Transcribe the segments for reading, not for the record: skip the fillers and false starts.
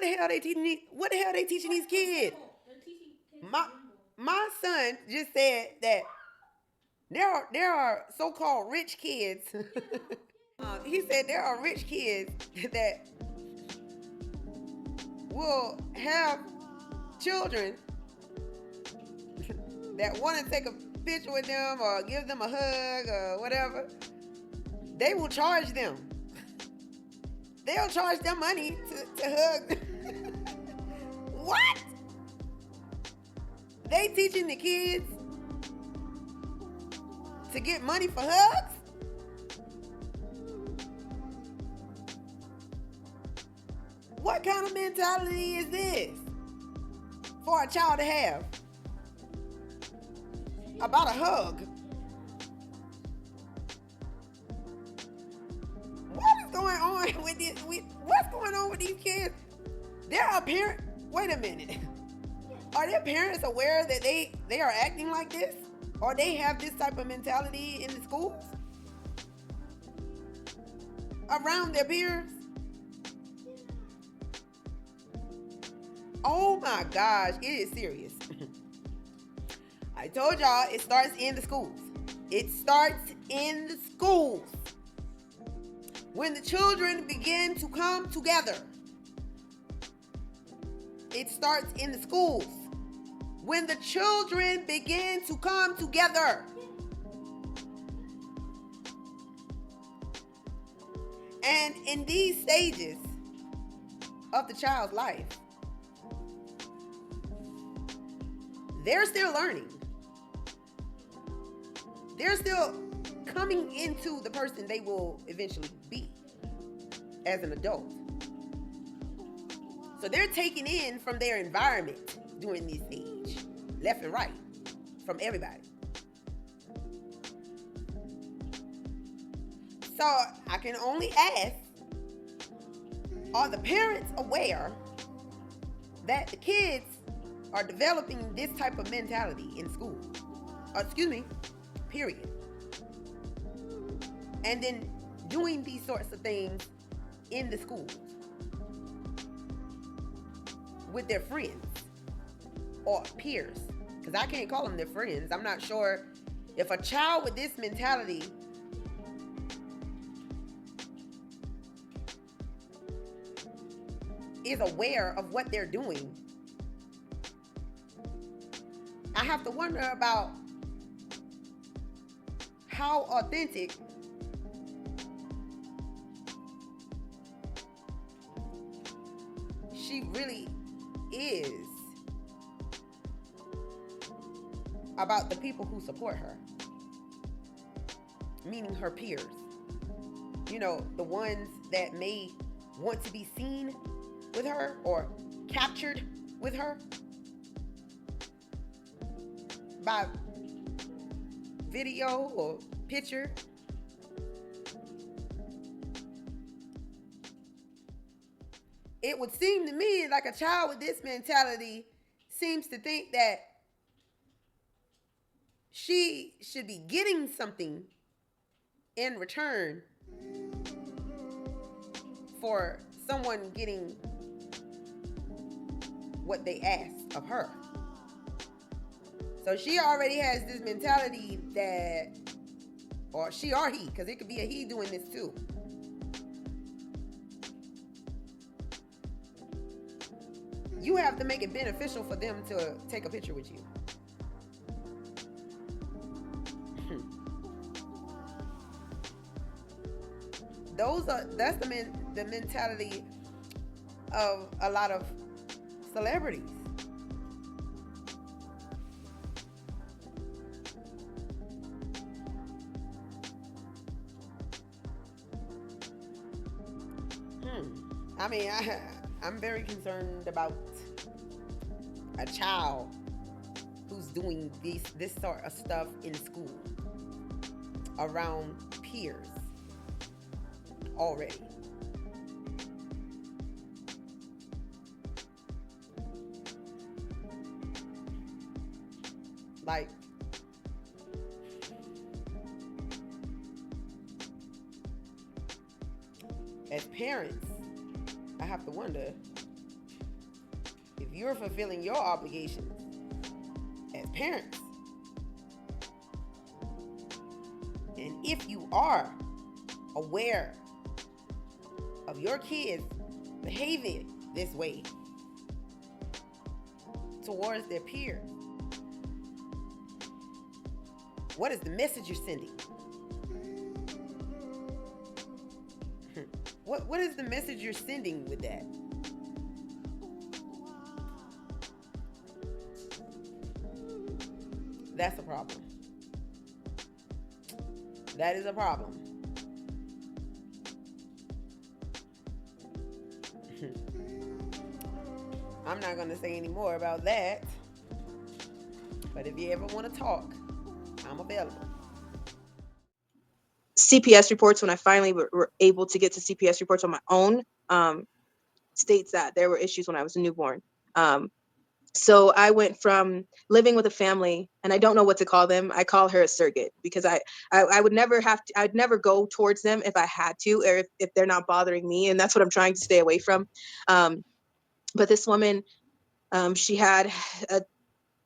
the hell they teaching these? What the hell they teaching these kids? My my son just said that there are so-called rich kids. He said there are rich kids that will have children that want to take a picture with them or give them a hug or whatever. They will charge them. They'll charge them money to hug. What? They teaching the kids to get money for hugs? What kind of mentality is this for a child to have about a hug? What is going on with this? What's going on with these kids? They're a parent. Wait a minute. Are their parents aware that they are acting like this? Or they have this type of mentality in the schools? Around their peers? Oh my gosh, it is serious. I told y'all it starts in the schools. It starts in the schools. When the children begin to come together. It starts in the schools. When the children begin to come together. And in these stages of the child's life, they're still learning. They're still coming into the person they will eventually be as an adult. So they're taking in from their environment during this age, left and right, from everybody. So I can only ask, are the parents aware that the kids are developing this type of mentality in school? Period. And then doing these sorts of things in the schools with their friends or peers, because I can't call them their friends. I'm not sure if a child with this mentality is aware of what they're doing. I have to wonder about how authentic she really is about the people who support her, meaning her peers. You know, the ones that may want to be seen with her or captured with her by video or picture. It would seem to me like a child with this mentality seems to think that she should be getting something in return for someone getting what they asked of her. So she already has this mentality that, or she or he, because it could be a he doing this too. You have to make it beneficial for them to take a picture with you. That's the mentality of a lot of celebrities. I mean, I'm very concerned about a child who's doing this sort of stuff in school around peers already. Like, as parents, I have to wonder, you're fulfilling your obligations as parents. And if you are aware of your kids behaving this way towards their peers, what is the message you're sending? What is the message you're sending with that? That's a problem. That is a problem. I'm not going to say any more about that. But if you ever want to talk, I'm available. CPS reports, when I finally were able to get to CPS reports on my own, states that there were issues when I was a newborn. So I went from living with a family, and I don't know what to call them. I call her a surrogate because I would never have to, I'd never go towards them if I had to, or if they're not bothering me. And that's what I'm trying to stay away from. But this woman, she had a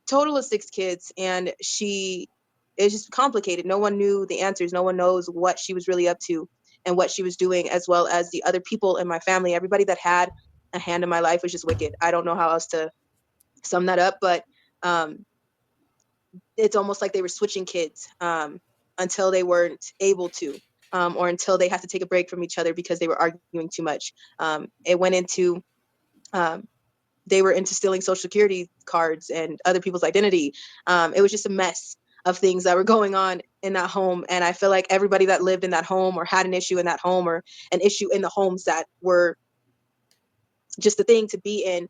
total of 6 kids, and it's just complicated. No one knew the answers. No one knows what she was really up to and what she was doing, as well as the other people in my family. Everybody that had a hand in my life was just wicked. I don't know how else to sum that up, but it's almost like they were switching kids until they weren't able to, or until they had to take a break from each other because they were arguing too much. It went into they were into stealing social security cards and other people's identity. It was just a mess of things that were going on in that home. And I feel like everybody that lived in that home or had an issue in that home or an issue in the homes that were just the thing to be in,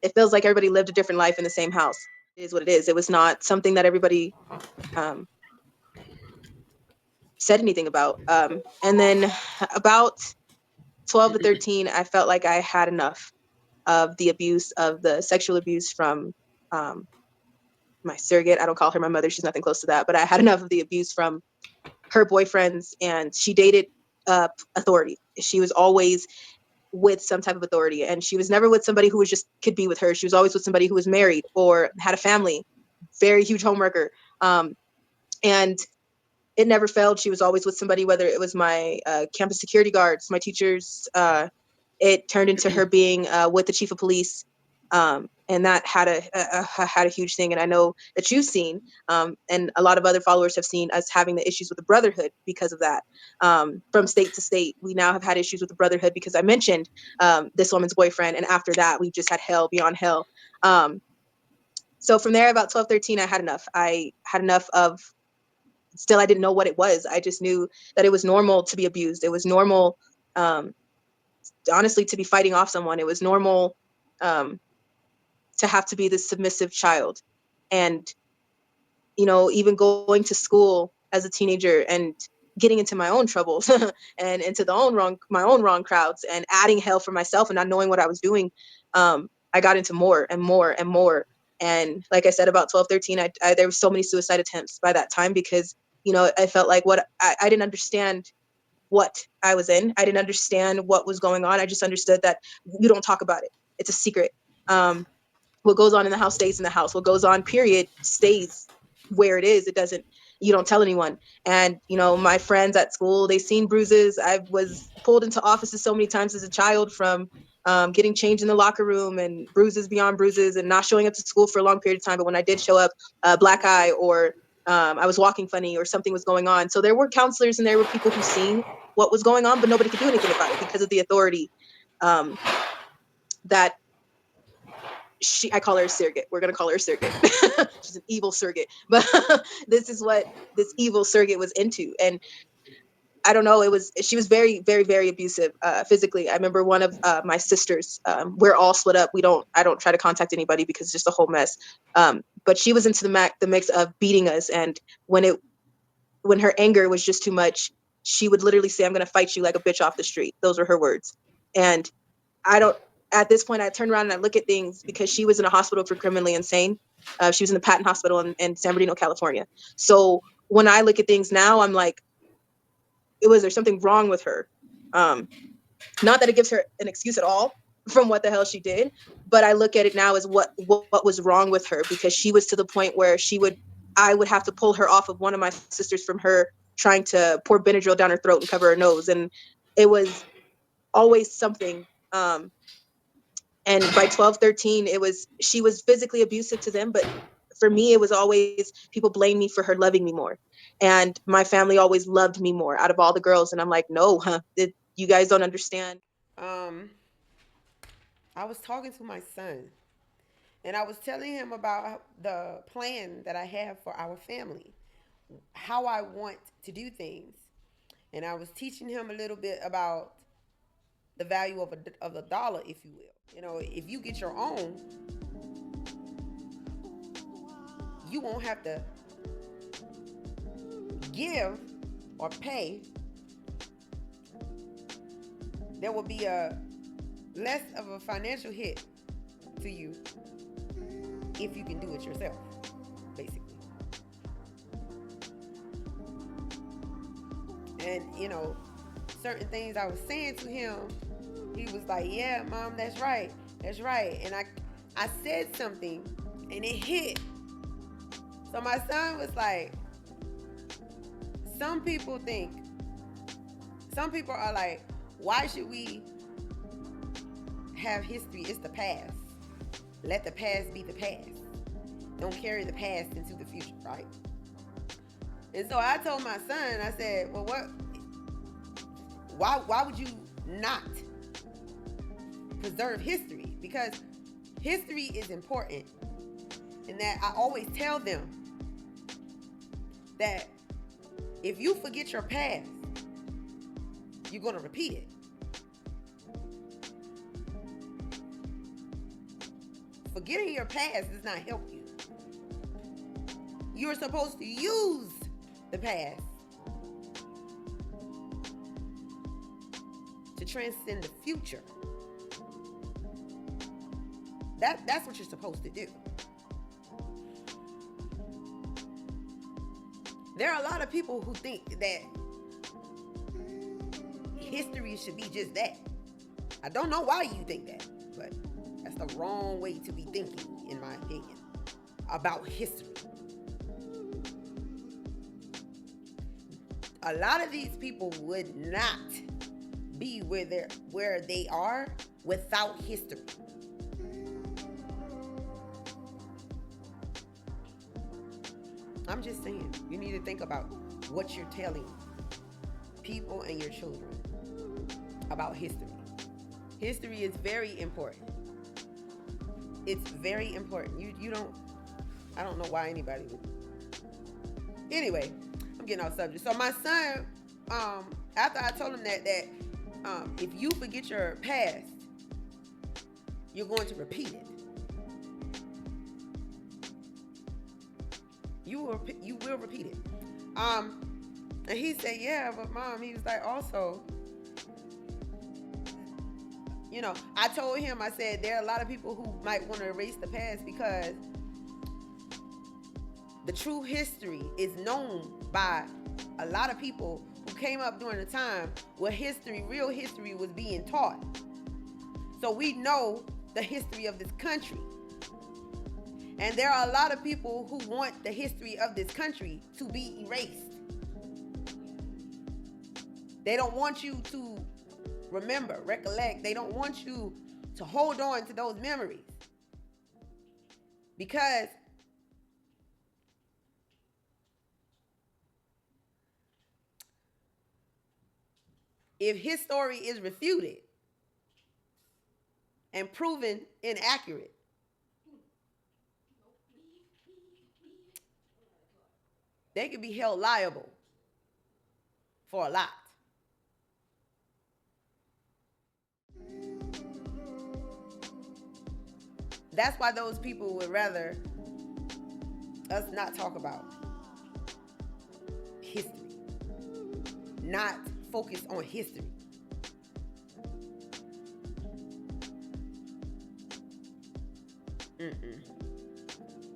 it feels like everybody lived a different life in the same house. It is what it is. It was not something that everybody said anything about. And then about 12 to 13, I felt like I had enough of the abuse, of the sexual abuse from my surrogate. I don't call her my mother. She's nothing close to that. But I had enough of the abuse from her boyfriends, and she dated authority. She was always with some type of authority, and she was never with somebody who was just could be with her. She was always with somebody who was married or had a family, very huge homeworker. And it never failed. She was always with somebody, whether it was my campus security guards, my teachers. It turned into her being with the chief of police. And that had a huge thing. And I know that you've seen, and a lot of other followers have seen us having the issues with the Brotherhood because of that. From state to state, we now have had issues with the Brotherhood because I mentioned this woman's boyfriend. And after that, we just had hell beyond hell. So from there, about 12, 13, I had enough. I had enough of, still, I didn't know what it was. I just knew that it was normal to be abused. It was normal, honestly, to be fighting off someone. It was normal to have to be this submissive child. And, you know, even going to school as a teenager and getting into my own troubles and into my own wrong crowds and adding hell for myself and not knowing what I was doing. I got into more and more and more. And like I said, about 12, 13, there were so many suicide attempts by that time because, you know, I felt like I didn't understand what I was in. I didn't understand what was going on. I just understood that you don't talk about it. It's a secret. What goes on in the house stays in the house. What goes on, period, stays where it is. You don't tell anyone. And, you know, my friends at school, they seen bruises. I was pulled into offices so many times as a child from getting changed in the locker room and bruises beyond bruises and not showing up to school for a long period of time. But when I did show up, black eye, or I was walking funny, or something was going on. So there were counselors and there were people who seen what was going on, but nobody could do anything about it because of the authority that I call her a surrogate. We're going to call her a surrogate. She's an evil surrogate. But this is what this evil surrogate was into. And I don't know, she was very, very, very abusive physically. I remember one of my sisters, we're all split up. I don't try to contact anybody because it's just a whole mess. But she was into the mix of beating us. And when her anger was just too much, she would literally say, "I'm going to fight you like a bitch off the street." Those were her words. And at this point, I turn around and I look at things because she was in a hospital for criminally insane. She was in the Patton Hospital in San Bernardino, California. So when I look at things now, I'm like, was there something wrong with her? Not that it gives her an excuse at all from what the hell she did. But I look at it now as what was wrong with her, because she was to the point where I would have to pull her off of one of my sisters from her trying to pour Benadryl down her throat and cover her nose. And it was always something. And by 12, 13, she was physically abusive to them. But for me, it was always people blame me for her loving me more. And my family always loved me more out of all the girls. And I'm like, no, you guys don't understand. Um, I was talking to my son, and I was telling him about the plan that I have for our family, how I want to do things. And I was teaching him a little bit about the value of a dollar, if you will. You know, if you get your own, you won't have to give or pay. There will be a less of a financial hit to you if you can do it yourself, basically. And, you know, certain things I was saying to him, he was like, yeah, Mom, that's right. That's right. And I said something and it hit. So my son was like, some people are like, why should we have history? It's the past. Let the past be the past. Don't carry the past into the future, right? And so I told my son, I said, well, why would you not preserve history? Because history is important. And that I always tell them that if you forget your past, you're going to repeat it. Forgetting your past does not help you. You're supposed to use the past to transcend the future. That's what you're supposed to do. There are a lot of people who think that history should be just that. I don't know why you think that, but that's the wrong way to be thinking, in my opinion, about history. A lot of these people would not be where they are without history. I'm just saying, you need to think about what you're telling people and your children about history. History is very important. It's very important. I don't know why anybody would. Anyway, I'm getting off subject. So my son, after I told him that if you forget your past, you're going to repeat it. You will repeat it. And he said, yeah, but Mom, he was like, also, you know, I told him, I said, there are a lot of people who might want to erase the past because the true history is known by a lot of people who came up during the time where real history was being taught. So we know the history of this country. And there are a lot of people who want the history of this country to be erased. They don't want you to recollect. They don't want you to hold on to those memories. Because if his story is refuted and proven inaccurate, they could be held liable for a lot. That's why those people would rather us not talk about history, not focus on history.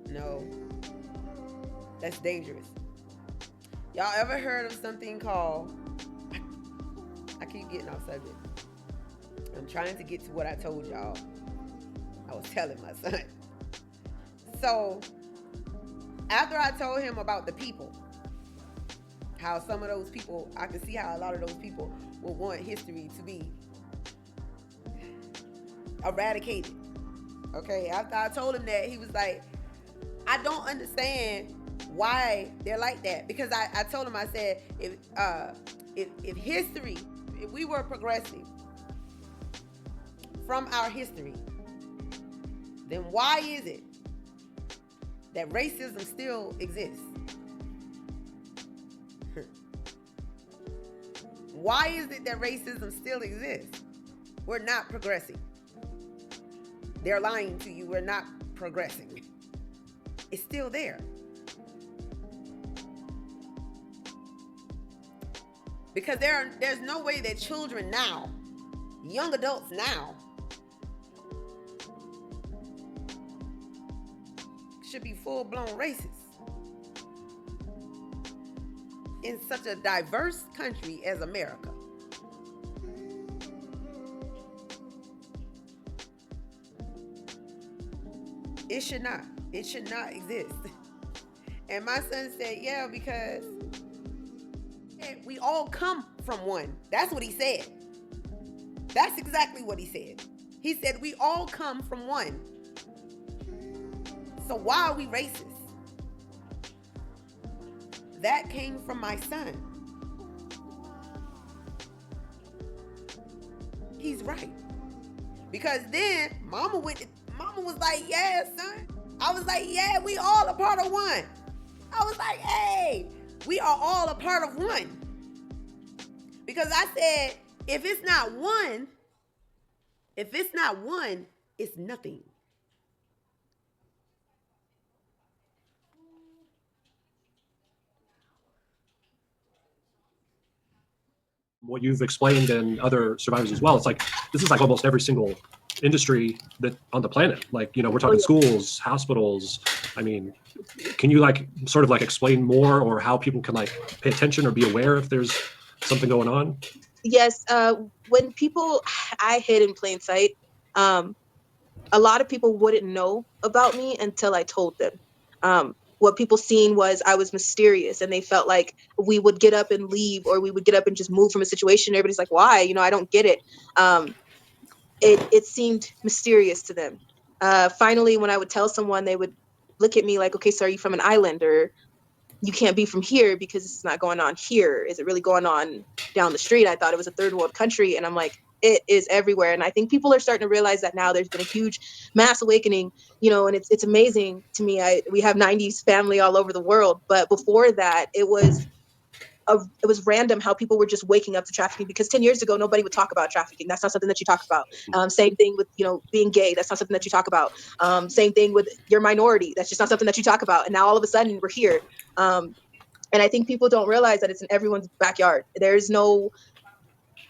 No, that's dangerous. Y'all ever heard of something called, I keep getting off subject. I'm trying to get to what I told y'all. I was telling my son. So after I told him about the people, how some of those people, I could see how a lot of those people would want history to be eradicated. Okay, after I told him that, he was like, I don't understand why they're like that. Because I told him, I said, if history, if we were progressing from our history, then why is it that racism still exists? Why is it that racism still exists? We're not progressing. They're lying to you. We're not progressing. It's still there. Because there's no way that children now, young adults now, should be full-blown racists in such a diverse country as America. It should not. It should not exist. And my son said, yeah, because we all come from one. That's what he said. That's exactly what he said. He said, we all come from one. So why are we racist? That came from my son. He's right. Because then mama was like, yeah, son. I was like, yeah, we all a part of one. I was like, hey, we are all a part of one. Because I said, if it's not one, it's nothing. What you've explained and other survivors as well, it's like this is like almost every single industry that on the planet. Like, we're talking schools, hospitals. I mean, can you like sort of like explain more, or how people can like pay attention or be aware if there's something going on? Yes. When people I hid in plain sight, a lot of people wouldn't know about me until I told them. What people seen was I was mysterious, and they felt like we would get up and leave, or we would get up and just move from a situation. Everybody's like, why? I don't get it. It seemed mysterious to them. Finally, when I would tell someone, they would look at me like, okay, so are you from an island? Or you can't be from here because it's not going on here. Is it really going on down the street? I thought it was a third world country. And I'm like, it is everywhere. And I think people are starting to realize that now. There's been a huge mass awakening, and it's amazing to me. We have 90s family all over the world. But before that, it was random how people were just waking up to trafficking, because 10 years ago, nobody would talk about trafficking. That's not something that you talk about. Same thing with, being gay. That's not something that you talk about. Same thing with your minority. That's just not something that you talk about. And now all of a sudden we're here. And I think people don't realize that it's in everyone's backyard. There's no,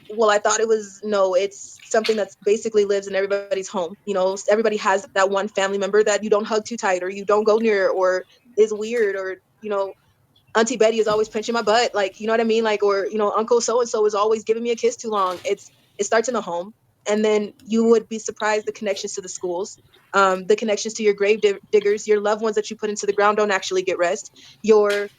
well, I thought it was, no, it's something that's basically lives in everybody's home. Everybody has that one family member that you don't hug too tight, or you don't go near, or is weird, or, Auntie Betty is always pinching my butt. Like, you know what I mean? Like, or, Uncle so-and-so is always giving me a kiss too long. It starts in the home. And then you would be surprised the connections to the schools, the connections to your grave diggers, your loved ones that you put into the ground don't actually get rest. Your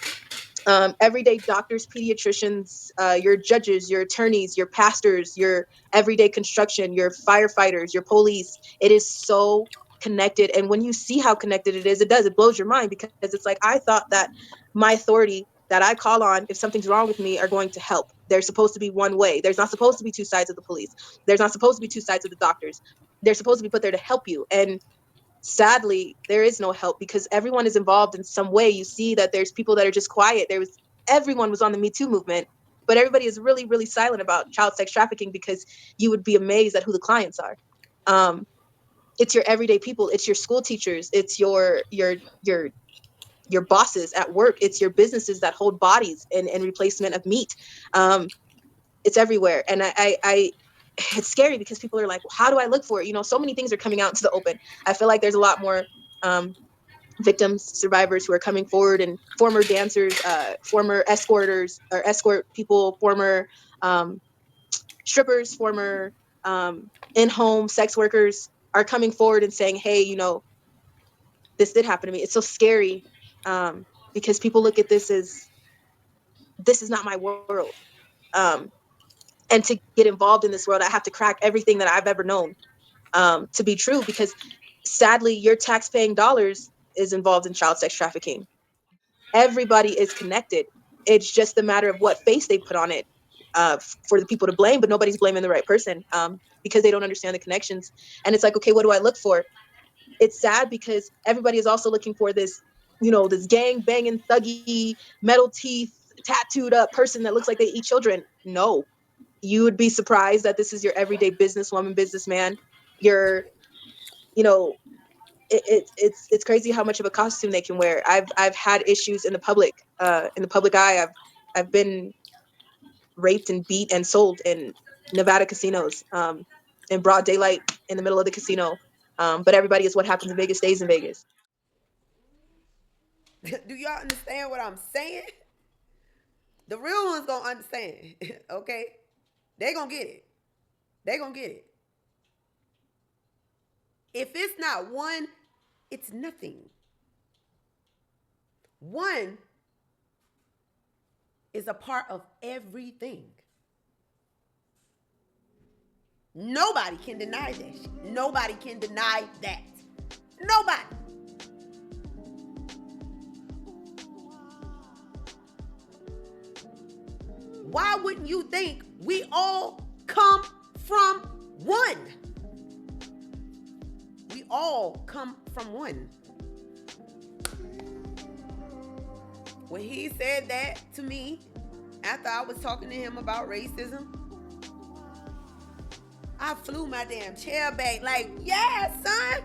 everyday doctors, pediatricians, your judges, your attorneys, your pastors, your everyday construction, your firefighters, your police. It is so connected. And when you see how connected it is, it blows your mind, because it's like, I thought that my authority that I call on if something's wrong with me are going to help. There's supposed to be one way. There's not supposed to be two sides of the police. There's not supposed to be two sides of the doctors. They're supposed to be put there to help you. And sadly, there is no help, because everyone is involved in some way. You see that there's people that are just quiet. Everyone was on the Me Too movement, but everybody is really, really silent about child sex trafficking, because you would be amazed at who the clients are. It's your everyday people. It's your school teachers. It's your bosses at work. It's your businesses that hold bodies and replacement of meat. It's everywhere. And I it's scary, because people are like, well, how do I look for it? So many things are coming out into the open. I feel like there's a lot more victims, survivors who are coming forward, and former dancers, former escorters or escort people, former strippers, former in-home sex workers are coming forward and saying, hey, you know, this did happen to me. It's so scary, because people look at this as, this is not my world. And to get involved in this world, I have to crack everything that I've ever known, to be true, because sadly, your tax-paying dollars is involved in child sex trafficking. Everybody is connected. It's just a matter of what face they put on it, for the people to blame, but nobody's blaming the right person, because they don't understand the connections. And it's like, okay, what do I look for? It's sad because everybody is also looking for this, you know, this gang banging, thuggy, metal teeth, tattooed up person that looks like they eat children. No, you would be surprised that this is your everyday businesswoman, businessman. You're, you know, it's crazy how much of a costume they can wear. I've had issues in the public eye. I've been raped and beat and sold in Nevada casinos, in broad daylight in the middle of the casino. But everybody is what happens in Vegas stays in Vegas. Do y'all understand what I'm saying? The real ones gonna understand. Okay? They gonna get it. They gonna get it. If it's not one, it's nothing. One is a part of everything. Nobody can deny that shit. Nobody can deny that. Nobody. Why wouldn't you think we all come from one? We all come from one. When he said that to me, after I was talking to him about racism, I flew my damn chair back like, yeah, son.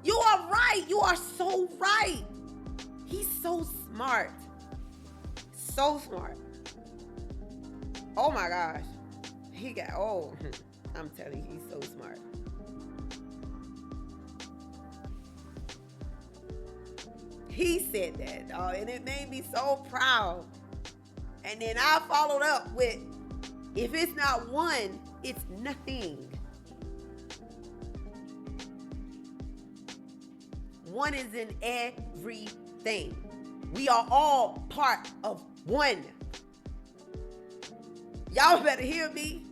You are right. You are so right. He's so smart. So smart. Oh my gosh. I'm telling you, he's so smart. He said that, dog, and it made me so proud. And then I followed up with, if it's not one, it's nothing. One is in everything. We are all part of one. Y'all better hear me.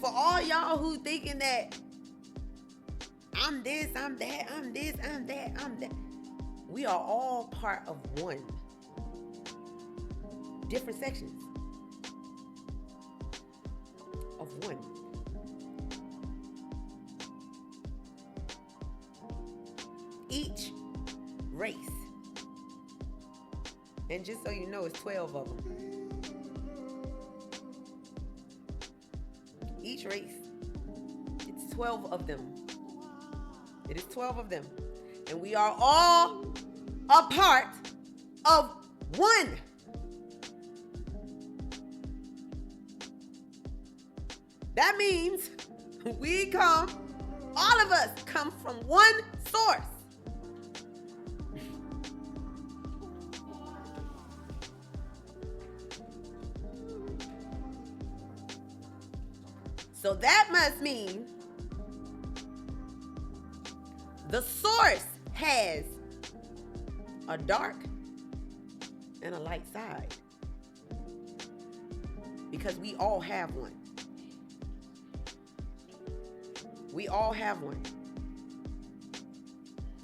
For all y'all who thinking that I'm this, I'm that, I'm this, I'm that, I'm that. We are all part of one. Different sections of one. Each race. And just so you know, it's 12 of them. Each race. It's 12 of them. It is 12 of them. And we are all a part of one. That means all of us come from one source. So that must mean the source has a dark and a light side. Because we all have one. We all have one.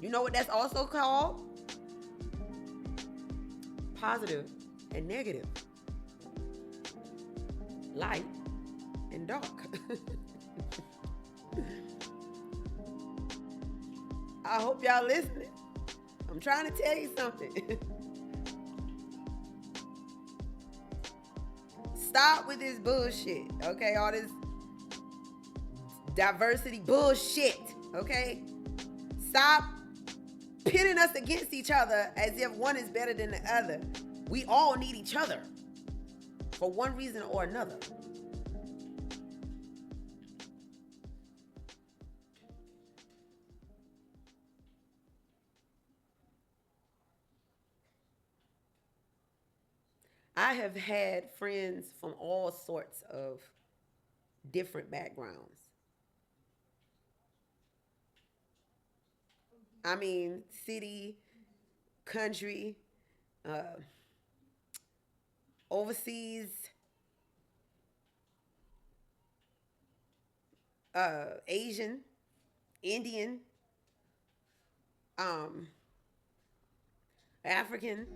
You know what that's also called? Positive and negative. Light and dark. I hope y'all listening. I'm trying to tell you something. Stop with this bullshit, okay? All this diversity bullshit, okay? Stop pitting us against each other as if one is better than the other. We all need each other for one reason or another. I have had friends from all sorts of different backgrounds. I mean, city, country, uh, overseas, Asian, Indian, um, African,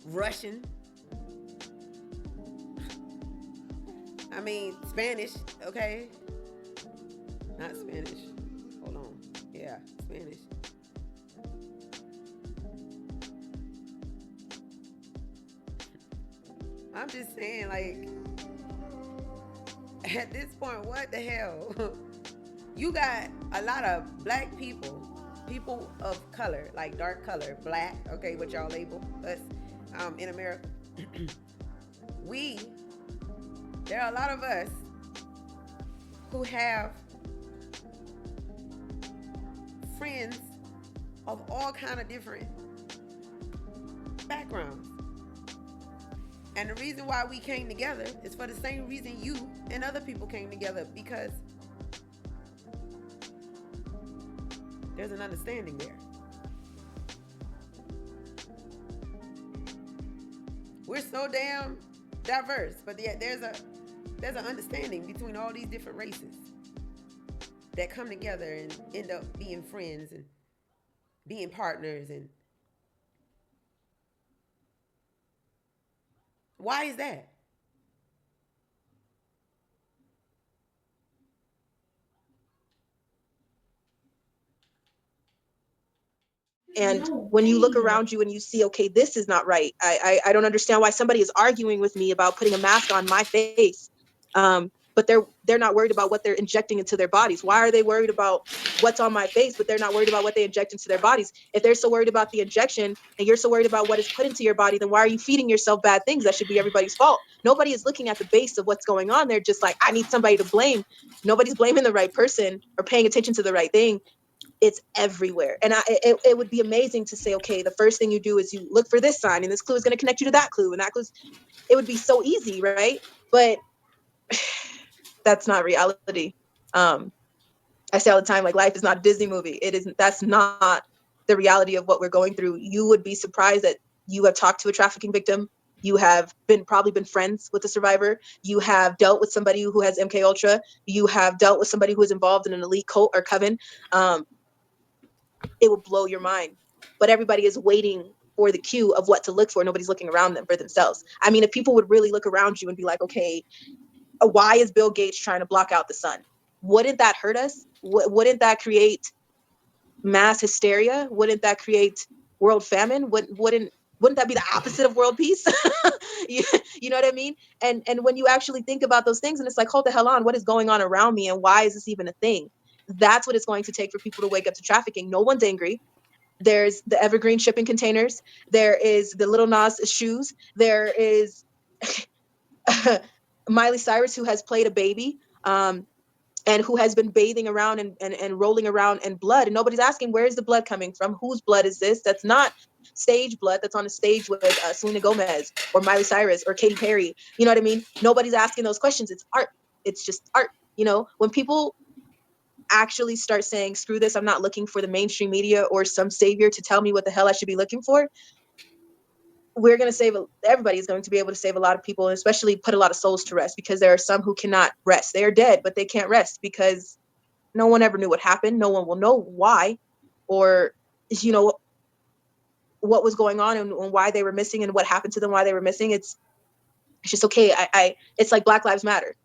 Russian. I mean, Spanish. Okay, not Spanish. Hold on. Yeah, Spanish. I'm just saying, like, at this point, what the hell? You got a lot of black people, people of color, like dark color, black, okay, what y'all label us in America. we, there are a lot of us who have friends of all kind of different backgrounds. And the reason why we came together is for the same reason you and other people came together, because there's an understanding there. We're so damn diverse, but yet there's an understanding between all these different races that come together and end up being friends and being partners. And why is that? And when you look around you and you see, okay, this is not right. I don't understand why somebody is arguing with me about putting a mask on my face. But they're not worried about what they're injecting into their bodies. Why are they worried about what's on my face, but they're not worried about what they inject into their bodies? If they're so worried about the injection and you're so worried about what is put into your body, then why are you feeding yourself bad things? That should be everybody's fault. Nobody is looking at the base of what's going on. They're just like, I need somebody to blame. Nobody's blaming the right person or paying attention to the right thing. It's everywhere. And it would be amazing to say, okay, the first thing you do is you look for this sign, and this clue is going to connect you to that clue, and that clue's, it would be so easy, right? But that's not reality. I say all the time, like, life is not a Disney movie. It isn't. That's not the reality of what we're going through. You would be surprised that you have talked to a trafficking victim. You have probably been friends with a survivor. You have dealt with somebody who has MK Ultra. You have dealt with somebody who is involved in an elite cult or coven. It will blow your mind. But everybody is waiting for the cue of what to look for. Nobody's looking around them for themselves. I mean, if people would really look around you and be like, okay, why is Bill Gates trying to block out the sun? Wouldn't that hurt us? Wouldn't that create mass hysteria? Wouldn't that create world famine? Wouldn't that be the opposite of world peace? you, you know what I mean? And when you actually think about those things, and it's like, hold the hell on, what is going on around me, and why is this even a thing? That's what it's going to take for people to wake up to trafficking. No one's angry. There's the evergreen shipping containers. There is the Little Nas shoes. There is Miley Cyrus, who has played a baby, and who has been bathing around and rolling around in blood. And nobody's asking, where is the blood coming from? Whose blood is this? That's not stage blood that's on a stage with Selena Gomez or Miley Cyrus or Katy Perry. You know what I mean? Nobody's asking those questions. It's art. It's just art. You know, when people actually start saying, screw this, I'm not looking for the mainstream media or some savior to tell me what the hell I should be looking for, we're going to save, everybody is going to be able to save a lot of people, and especially put a lot of souls to rest, because there are some who cannot rest. They are dead, but they can't rest because no one ever knew what happened. No one will know why, or, you know, what was going on and why they were missing and what happened to them, why they were missing. It's just, okay. It's like Black Lives Matter.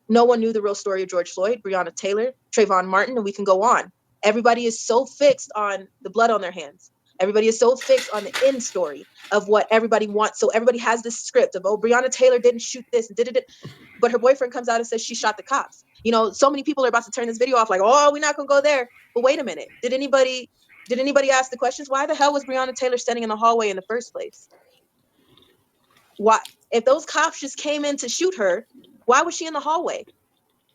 No one knew the real story of George Floyd, Breonna Taylor, Trayvon Martin, and we can go on. Everybody is so fixed on the blood on their hands. Everybody is so fixed on the end story of what everybody wants. So everybody has this script of, oh, Breonna Taylor didn't shoot this and did it, but her boyfriend comes out and says she shot the cops. You know, so many people are about to turn this video off, like, oh, we're not gonna go there. But wait a minute, did anybody ask the questions? Why the hell was Breonna Taylor standing in the hallway in the first place? Why, if those cops just came in to shoot her, why was she in the hallway?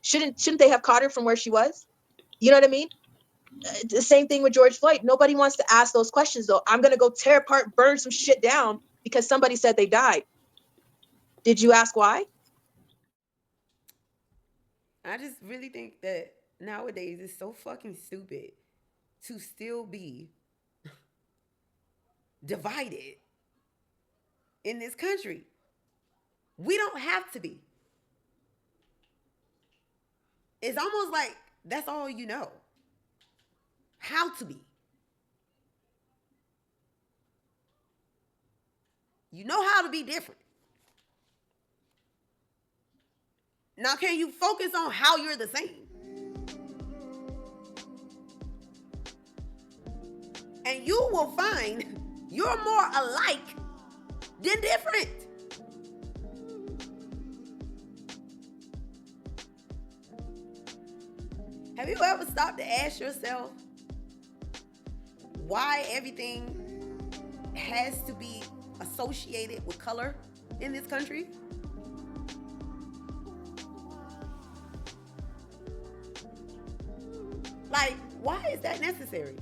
Shouldn't they have caught her from where she was? You know what I mean? The same thing with George Floyd. Nobody wants to ask those questions, though. I'm going to go tear apart, burn some shit down because somebody said they died. Did you ask why? I just really think that nowadays it's so fucking stupid to still be divided in this country. We don't have to be. It's almost like that's all you know how to be. You know how to be different. Now, can you focus on how you're the same? And you will find you're more alike than different. Have you ever stopped to ask yourself why everything has to be associated with color in this country? Like, why is that necessary?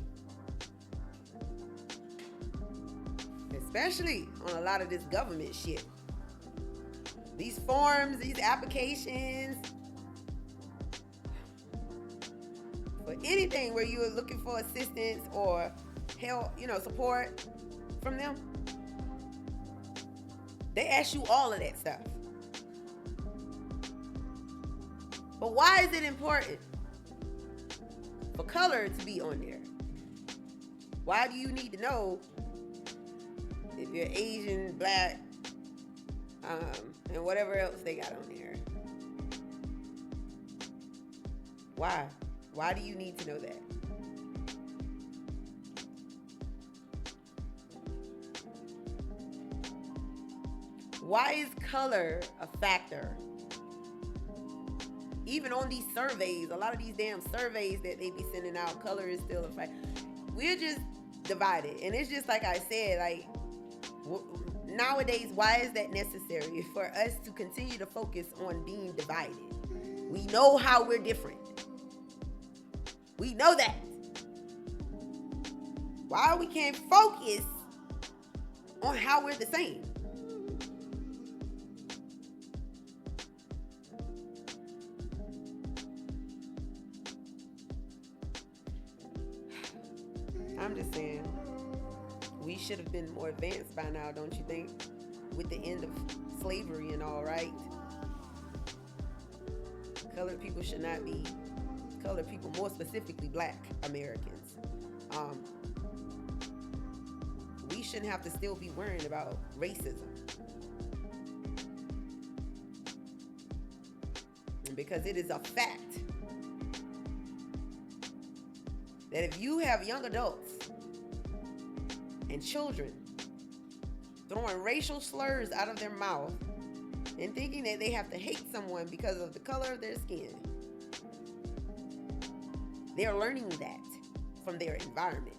Especially on a lot of this government shit. These forms, these applications, for anything where you're looking for assistance or help, support from them, they ask you all of that stuff. But why is it important for color to be on there? Why do you need to know if you're Asian, black, and whatever else they got on there? Why? Why do you need to know that? Why is color a factor? Even on these surveys, a lot of these damn surveys that they be sending out, color is still a factor. We're just divided. And it's just like I said, like, nowadays, why is that necessary? For us to continue to focus on being divided. We know how we're different. We know that. Why we can't focus on how we're the same? I'm just saying, we should have been more advanced by now, don't you think? With the end of slavery and all, right? Colored people should not be, colored people, more specifically black Americans. We shouldn't have to still be worrying about racism. Because it is a fact that if you have young adults and children throwing racial slurs out of their mouth and thinking that they have to hate someone because of the color of their skin, they're learning that from their environment.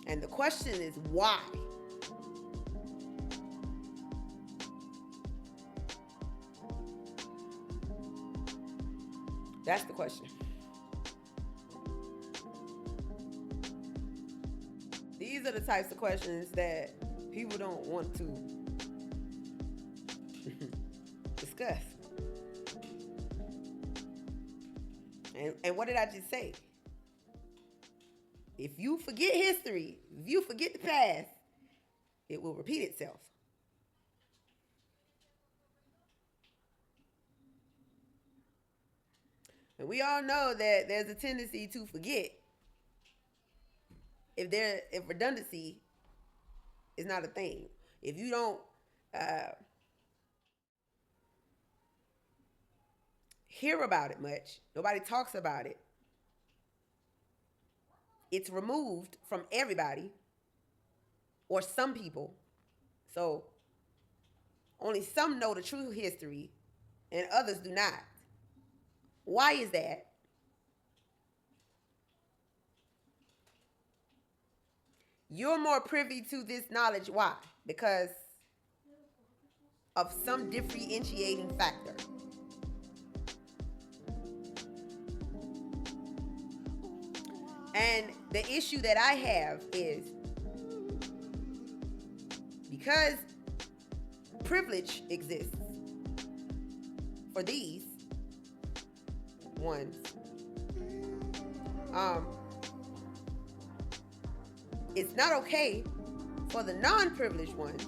And the question is why? That's the question. These are the types of questions that people don't want to discuss. And what did I just say? If you forget history, if you forget the past, it will repeat itself. And we all know that there's a tendency to forget if redundancy is not a thing. If you don't hear about it much, nobody talks about it, it's removed from everybody or some people. So only some know the true history and others do not. Why is that? You're more privy to this knowledge. Why? Because of some differentiating factor. And the issue that I have is because privilege exists for these ones, it's not okay for the non-privileged ones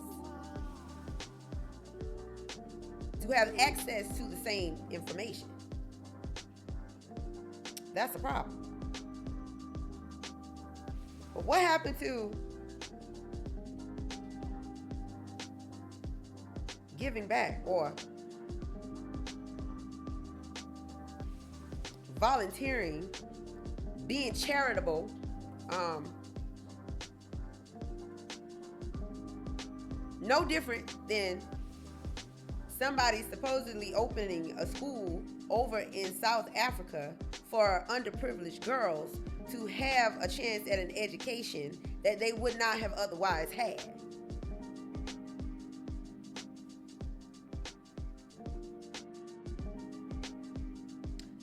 to have access to the same information. That's a problem. But what happened to giving back or volunteering, being charitable, no different than somebody supposedly opening a school over in South Africa for underprivileged girls to have a chance at an education that they would not have otherwise had.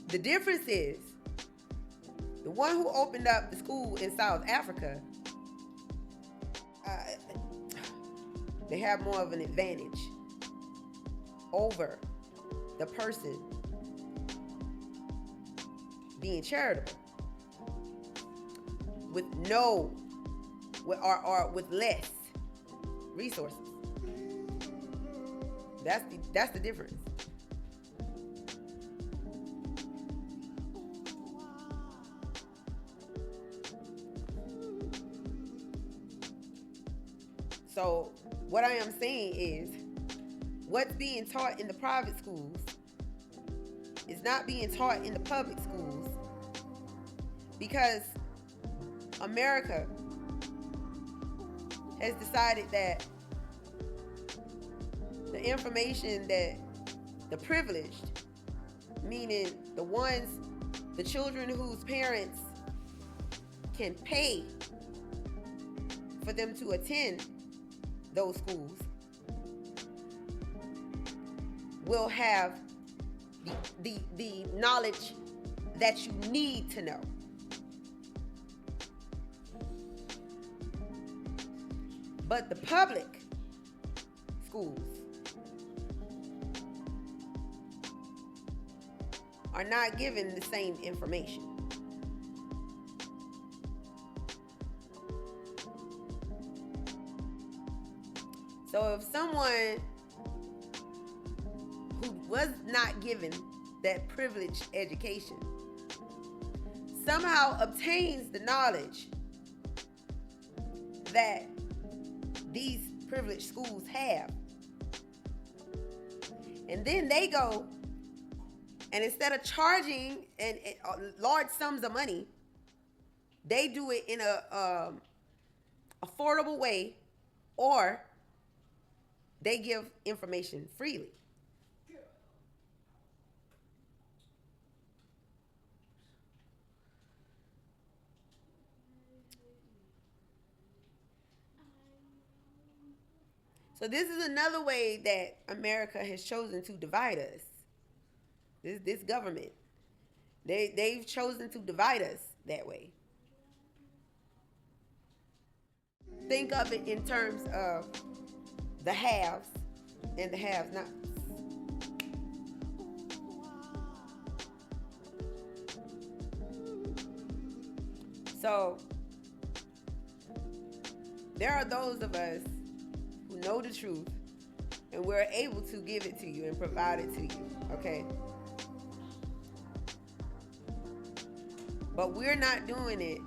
The difference is the one who opened up the school in South Africa, they have more of an advantage over the person being charitable with with less resources. That's the difference. So what I am saying is what's being taught in the private schools is not being taught in the public schools because America has decided that the information that the privileged, meaning the children whose parents can pay for them to attend those schools, will have the knowledge that you need to know. But the public schools are not given the same information. So if someone who was not given that privileged education somehow obtains the knowledge that these privileged schools have, and then they go and instead of charging and large sums of money, they do it in a affordable way, or they give information freely. So this is another way that America has chosen to divide us. This government, they've chosen to divide us that way. Think of it in terms of the haves and the have-nots. So there are those of us who know the truth and we're able to give it to you and provide it to you, okay? But we're not doing it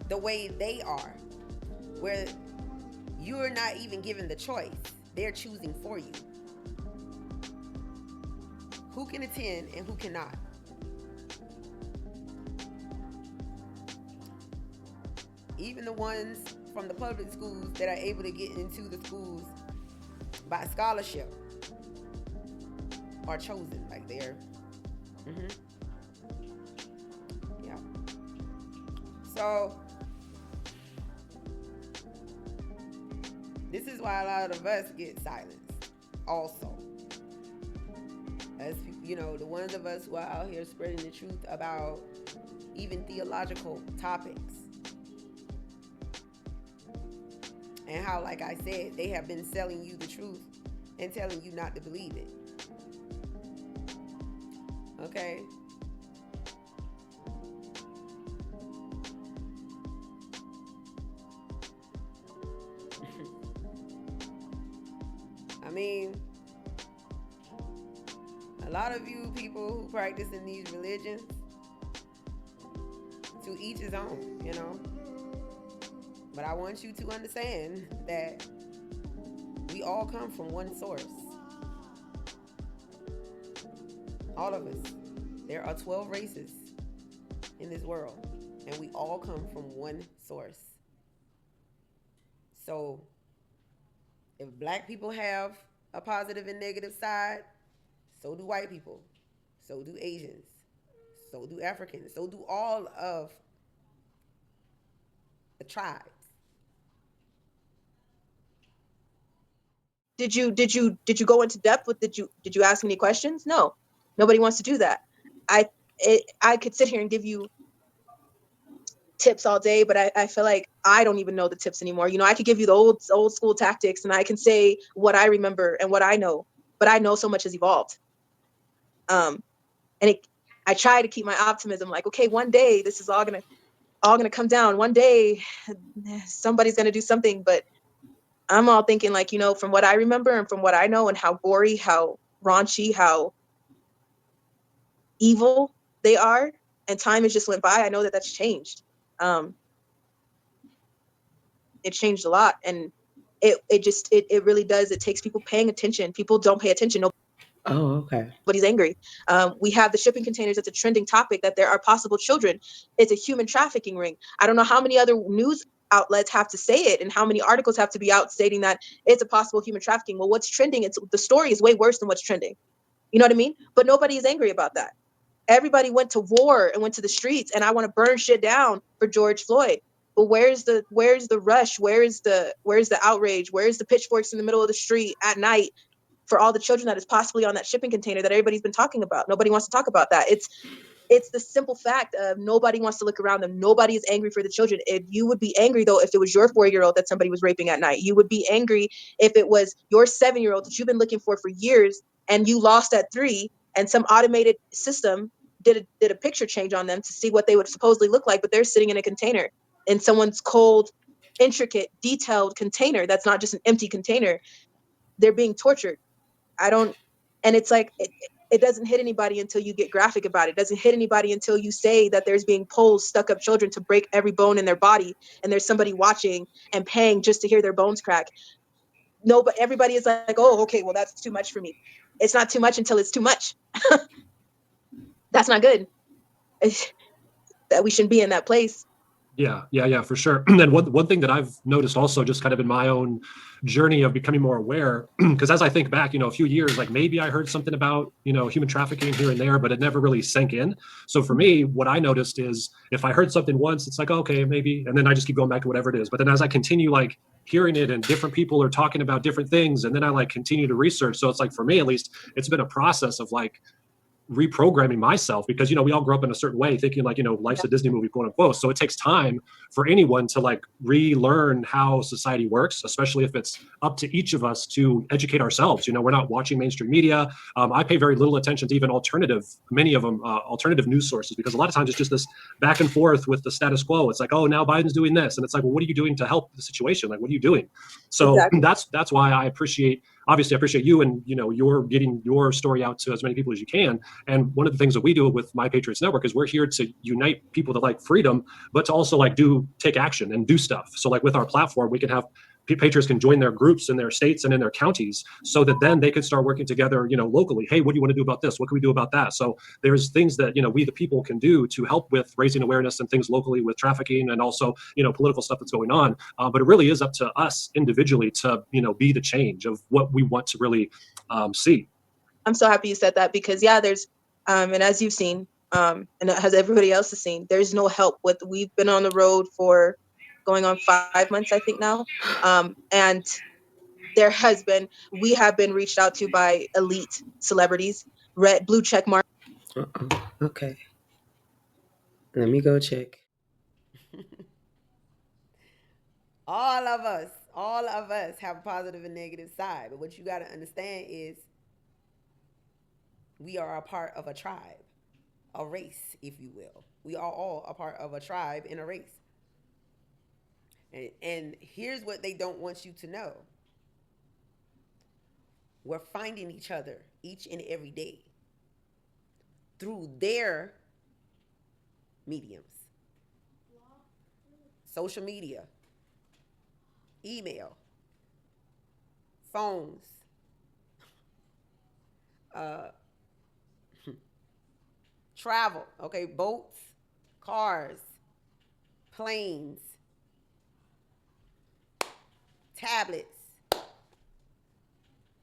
the way they are, where you're not even given the choice. They're choosing for you who can attend and who cannot. Even the ones from the public schools that are able to get into the schools by scholarship are chosen. Like they're yeah. So this is why a lot of us get silenced also. As you know, the ones of us who are out here spreading the truth about even theological topics. And how, like I said, they have been selling you the truth and telling you not to believe it. Okay? I mean, a lot of you people who practice in these religions, to each his own, you know. But I want you to understand that we all come from one source. All of us. There are 12 races in this world, and we all come from one source. So, if black people have a positive and negative side, so do white people, so do Asians, so do Africans, so do all of the tribes. Did you go into depth with, did you ask any questions? No, nobody wants to do that. I could sit here and give you tips all day, but I feel like I don't even know the tips anymore. You know, I could give you the old school tactics, and I can say what I remember and what I know, but I know so much has evolved. I try to keep my optimism, like, okay, one day this is all gonna come down. One day somebody's gonna do something, but I'm all thinking, like, you know, from what I remember and from what I know and how gory, how raunchy, how evil they are, and time has just went by, I know that that's changed. It changed a lot, and it really does. It takes people paying attention. People don't pay attention. Oh, okay. Nobody's angry. We have the shipping containers. It's a trending topic that there are possible children. It's a human trafficking ring. I don't know how many other news outlets have to say it and how many articles have to be out stating that it's a possible human trafficking. Well, what's trending? The story is way worse than what's trending. You know what I mean? But nobody is angry about that. Everybody went to war and went to the streets, and I want to burn shit down for George Floyd. But where's the rush? Where's the outrage? Where's the pitchforks in the middle of the street at night for all the children that is possibly on that shipping container that everybody's been talking about? Nobody wants to talk about that. It's the simple fact of nobody wants to look around them. Nobody is angry for the children. If you would be angry, though, if it was your 4-year-old that somebody was raping at night. You would be angry if it was your 7-year-old that you've been looking for years and you lost at 3, and some automated system did a picture change on them to see what they would supposedly look like, but they're sitting in a container in someone's cold, intricate, detailed container that's not just an empty container. They're being tortured. And it's like, it doesn't hit anybody until you get graphic about it. It doesn't hit anybody until you say that there's being poles stuck up children to break every bone in their body, and there's somebody watching and paying just to hear their bones crack. No, but everybody is like, oh, okay, well, that's too much for me. It's not too much until it's too much. That's not good. That we shouldn't be in that place. Yeah, for sure. And then one thing that I've noticed also, just kind of in my own journey of becoming more aware, because as I think back, a few years, like maybe I heard something about, human trafficking here and there, but it never really sank in. So for me, what I noticed is if I heard something once, it's like, okay, maybe, and then I just keep going back to whatever it is. But then as I continue like hearing it and different people are talking about different things, and then I like continue to research. So it's like, for me, at least, it's been a process of like reprogramming myself, because we all grow up in a certain way thinking like life's a Disney movie, quote unquote. So it takes time for anyone to like relearn how society works, especially if it's up to each of us to educate ourselves. We're not watching mainstream media. I pay very little attention to even many of them alternative news sources, because a lot of times it's just this back and forth with the status quo. It's like, oh, now Biden's doing this, and it's like, well, what are you doing to help the situation? Like, what are you doing? So exactly. That's why I appreciate you, and you're getting your story out to as many people as you can. And one of the things that we do with My Patriots Network is we're here to unite people that like freedom, but to also like take action and do stuff. So like with our platform, we can have patriots can join their groups in their states and in their counties, so that then they can start working together, locally. Hey, what do you want to do about this? What can we do about that? So there's things that, we the people can do to help with raising awareness and things locally with trafficking and also, political stuff that's going on. But it really is up to us individually to, be the change of what we want to really see. I'm so happy you said that, because there's, and as you've seen, and as everybody else has seen, there's no help with, we've been on the road for going on 5 months, I think now. And we have been reached out to by elite celebrities, red blue check mark. Okay. Let me go check. All of us have a positive and negative side. But what you got to understand is we are a part of a tribe, a race, if you will. We are all a part of a tribe in a race. And here's what they don't want you to know. We're finding each other each and every day through their mediums. Social media, email, phones, travel, okay, boats, cars, planes, tablets.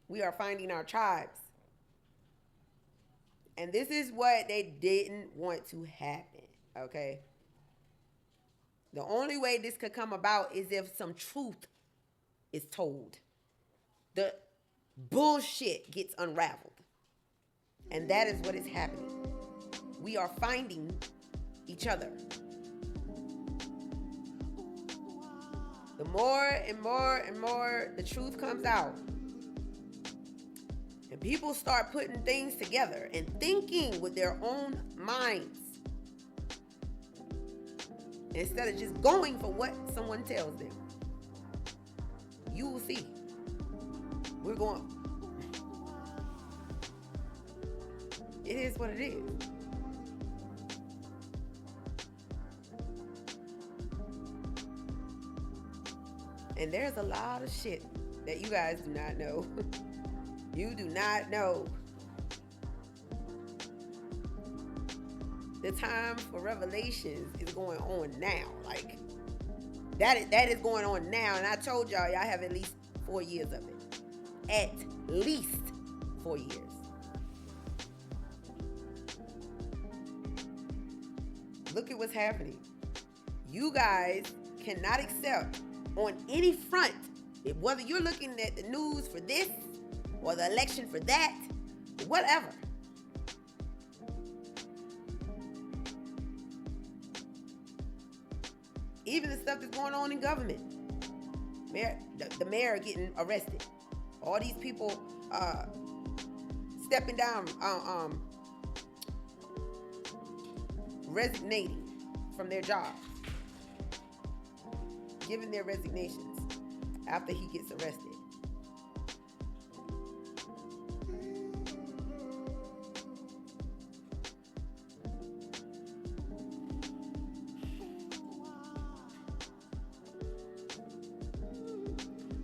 We are finding our tribes. And this is what they didn't want to happen, okay? The only way this could come about is if some truth is told. The bullshit gets unraveled. And that is what is happening. We are finding each other. The more and more and more the truth comes out, and people start putting things together and thinking with their own minds, instead of just going for what someone tells them, you will see. We're going. It is what it is. And there's a lot of shit that you guys do not know. You do not know. The time for revelations is going on now. Like, that is going on now. And I told y'all have at least 4 years of it. At least 4 years. Look at what's happening. You guys cannot accept on any front, whether you're looking at the news for this or the election for that, whatever. Even the stuff that's going on in government. The mayor getting arrested. All these people stepping down, resignating from their jobs, giving their resignations after he gets arrested.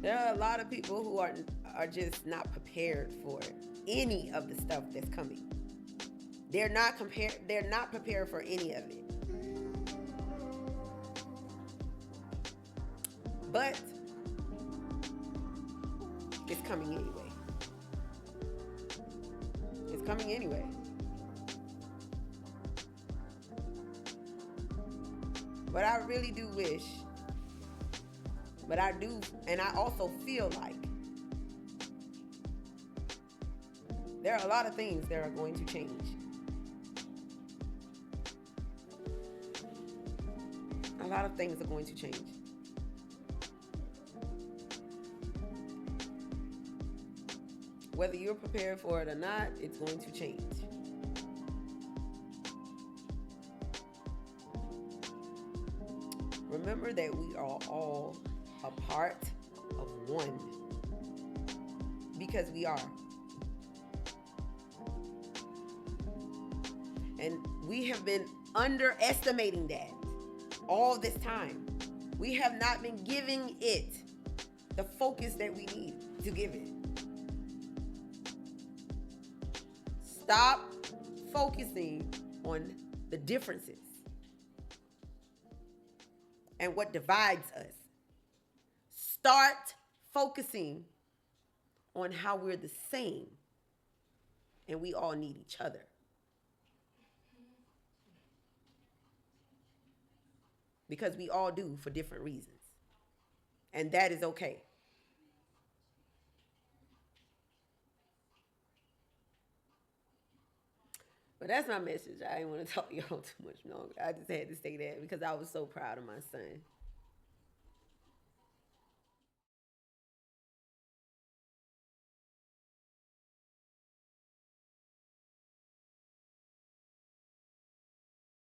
There are a lot of people who are just not prepared for any of the stuff that's coming. They're not prepared for any of it. But it's coming anyway. It's coming anyway. But I really do wish, but I do, and I also feel like there are a lot of things that are going to change. A lot of things are going to change. Whether you're prepared for it or not, it's going to change. Remember that we are all a part of one, because we are. And we have been underestimating that all this time. We have not been giving it the focus that we need to give it. Stop focusing on the differences and what divides us. Start focusing on how we're the same and we all need each other. Because we all do for different reasons. And that is okay. But that's my message. I didn't want to talk y'all too much longer. I just had to say that because I was so proud of my son.